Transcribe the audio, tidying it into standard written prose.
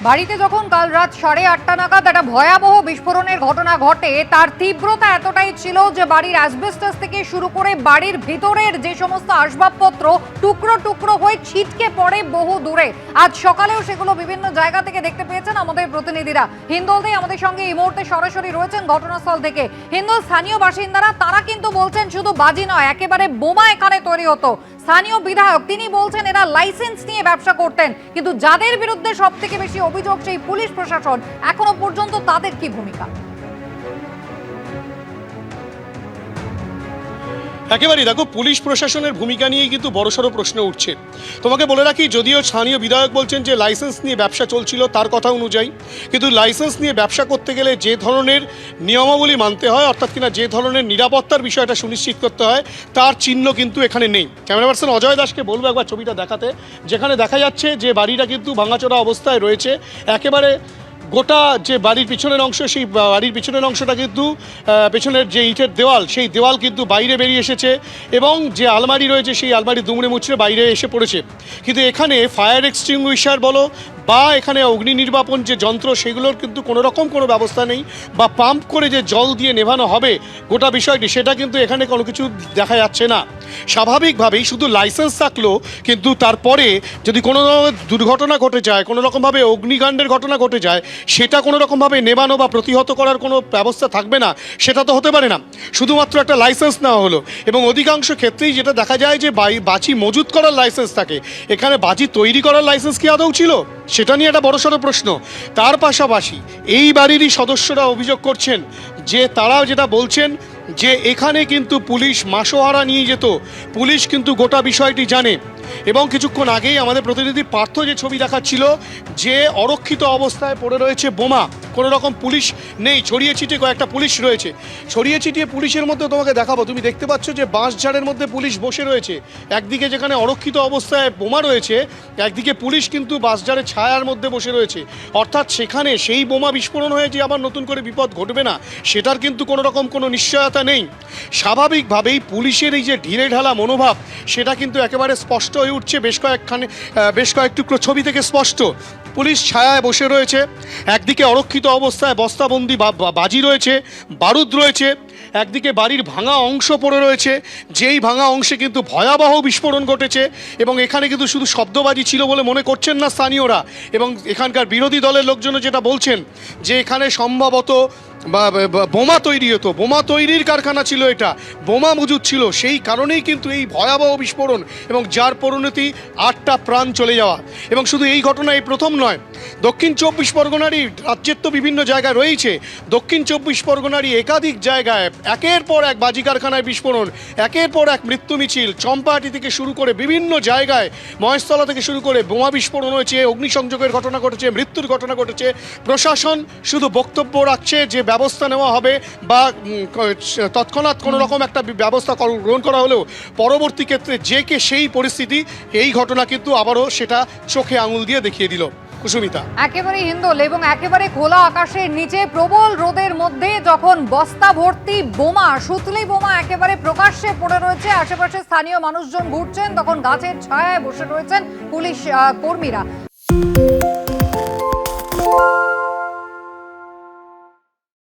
বাড়িতে যখন কাল রাত 8:30 নাগাদ একটা ভয়াবহ বিস্ফোরণের ঘটনা ঘটে, তার তীব্রতা এতটাই ছিল যে বাড়ির অ্যাসবেস্টস থেকে শুরু করে বাড়ির ভিতরের যে সমস্ত আসবাবপত্র টুকরো টুকরো হয়ে ছিটকে পড়ে বহু দূরে। আজ সকালেও সেগুলো বিভিন্ন জায়গা থেকে দেখতে পেয়েছেন আমাদের প্রতিনিধিরা। হিন্দোলদে আমাদের সঙ্গে এই মুহূর্তে সরাসরি রয়েছেন ঘটনাস্থল থেকে। হিন্দোল স্থানীয় বাসিন্দারা তারা কিন্তু বলছেন শুধু বাজি নয়, একেবারে বোমা এখানে তৈরি হতো। স্থানীয় বিধায়ক তিনি বলছেন এরা লাইসেন্স নিয়ে ব্যবসা করতেন, কিন্তু যাদের বিরুদ্ধে সব থেকে বেশি অভিযোগ সেই পুলিশ প্রশাসন, এখনো পর্যন্ত তাদের কি ভূমিকা? একেবারেই দেখো, পুলিশ প্রশাসনের ভূমিকা নিয়েই কিন্তু বড়সড় প্রশ্ন উঠছে। তোমাকে বলে রাখি, যদিও স্থানীয় বিধায়ক বলছেন যে লাইসেন্স নিয়ে ব্যবসা চলছিল তার কথা অনুযায়ী, কিন্তু লাইসেন্স নিয়ে ব্যবসা করতে গেলে যে ধরনের নিয়মাবলী মানতে হয়, অর্থাৎ কিনা যে ধরনের নিরাপত্তার বিষয়টা সুনিশ্চিত করতে হয়, তার চিহ্ন কিন্তু এখানে নেই। ক্যামেরা পার্সন অজয় দাসকে বলবো একবার ছবিটা দেখাতে, যেখানে দেখা যাচ্ছে যে বাড়িটা কিন্তু ভাঙাচোরা অবস্থায় রয়েছে। একেবারে গোটা যে বাড়ির পিছনের অংশ, সেই বাড়ির পিছনের অংশটা কিন্তু পেছনের যে ইটের দেওয়াল, সেই দেওয়াল কিন্তু বাইরে বেরিয়ে এসেছে এবং যে আলমারি রয়েছে সেই আলমারি দুমড়ে মুচড়ে বাইরে এসে পড়েছে। কিন্তু এখানে ফায়ার এক্সটিংগুইশার বলো বা এখানে অগ্নি নির্বাপন যে যন্ত্র, সেগুলোর কিন্তু কোনো রকম কোনো ব্যবস্থা নেই, বা পাম্প করে যে জল দিয়ে নেভানো হবে গোটা বিষয়টি, সেটা কিন্তু এখানে কোনো কিছু দেখা যাচ্ছে না। স্বাভাবিকভাবেই শুধু লাইসেন্স থাকলেও কিন্তু তারপরে যদি কোনো দুর্ঘটনা ঘটে যায়, কোনো রকমভাবে অগ্নিকাণ্ডের ঘটনা ঘটে যায়, সেটা কোনো রকমভাবে নেভানো বা প্রতিহত করার কোনো ব্যবস্থা থাকবে না, সেটা তো হতে পারে না। শুধুমাত্র একটা লাইসেন্স নেওয়া হলো, এবং অধিকাংশ ক্ষেত্রেই যেটা দেখা যায় যে বাজি মজুত করার লাইসেন্স থাকে, এখানে বাজি তৈরি করার লাইসেন্স কি আদৌ ছিল, সেটা নিয়ে একটা বড়সড় প্রশ্ন। তার পাশাপাশি এই বাড়িরই সদস্যরা অভিযোগ করছেন যে তারা যেটা বলছেন যে এখানে কিন্তু পুলিশ মাসোহারা নিয়ে যেত, পুলিশ কিন্তু গোটা বিষয়টি জানে। এবং কিছুক্ষণ আগেই আমাদের প্রতিনিধি পার্থ যে ছবি দেখাচ্ছিল, যে অরক্ষিত অবস্থায় পড়ে রয়েছে বোমা, কোনো রকম পুলিশ নেই, ছড়িয়ে ছিটিয়ে কয়েকটা পুলিশ রয়েছে। ছড়িয়ে ছিটিয়ে পুলিশের মধ্যে তোমাকে দেখাবো, তুমি দেখতে পাচ্ছ যে বাঁশঝাড়ের মধ্যে পুলিশ বসে রয়েছে। একদিকে যেখানে অরক্ষিত অবস্থায় বোমা রয়েছে, একদিকে পুলিশ কিন্তু বাঁশঝাড়ের ছায়ার মধ্যে বসে রয়েছে। অর্থাৎ সেখানে সেই বোমা বিস্ফোরণ হয়ে যে আবার নতুন করে বিপদ ঘটবে না, সেটার কিন্তু কোনো রকম কোনো নিশ্চয়তা নেই। স্বাভাবিকভাবেই পুলিশের এই যে ঢিলে ঢালা মনোভাব, সেটা কিন্তু একেবারে স্পষ্ট হয়ে উঠছে বেশ কয়েকটুকরো ছবি থেকে স্পষ্ট। পুলিশ ছায়ায় বসে রয়েছে, একদিকে অরক্ষিত অবস্থায় বস্তাবন্দি বাজি রয়েছে, বারুদ রয়েছে, একদিকে বাড়ির ভাঙা অংশ পড়ে রয়েছে, যেই ভাঙা অংশে কিন্তু ভয়াবহ বিস্ফোরণ ঘটেছে। এবং এখানে কিন্তু শুধু শব্দবাজি ছিল বলে মনে করছেন না স্থানীয়রা, এবং এখানকার বিরোধী দলের লোকজনও যেটা বলছেন যে এখানে সম্ভবত বোমা তৈরি হতো, বোমা তৈরির কারখানা ছিল, এটা বোমা মজুদ ছিল, সেই কারণেই কিন্তু এই ভয়াবহ বিস্ফোরণ, এবং যার পরিণতি 8টা প্রাণ চলে যাওয়া। এবং শুধু এই ঘটনা এই প্রথম নয়, দক্ষিণ 24 পরগনারই, রাজ্যের তো বিভিন্ন জায়গায় রয়েছে, দক্ষিণ 24 পরগনারই একাধিক জায়গায় একের পর এক বাজি কারখানায় বিস্ফোরণ, একের পর এক মৃত্যু মিছিল, চম্পাহাটি থেকে শুরু করে বিভিন্ন জায়গায়, মহেশতলা থেকে শুরু করে বোমা বিস্ফোরণ হয়েছে, অগ্নিসংযোগের ঘটনা ঘটেছে, মৃত্যুর ঘটনা ঘটেছে। প্রশাসন শুধু বক্তব্য রাখছে যে ব্যবস্থা নেওয়া হবে, বা তৎক্ষণাৎ কোনো রকম একটা ব্যবস্থা গ্রহণ করা হলেও পরবর্তী ক্ষেত্রে যে কে সেই পরিস্থিতি, এই ঘটনা কিন্তু আবারও সেটা চোখে আঙুল দিয়ে দেখিয়ে দিল। কুসুমিতা, একেবারে হিন্দোল এবং একেবারে খোলা আকাশের নিচে প্রবল রোদের মধ্যে যখন বস্তা ভর্তি বোমা, সুতলি বোমা একেবারে প্রকাশ্যে পড়ে রয়েছে, আশেপাশে স্থানীয় মানুষজন ঘুরছেন, তখন গাছের ছায়ায় বসে রয়েছেন পুলিশ কর্মীরা।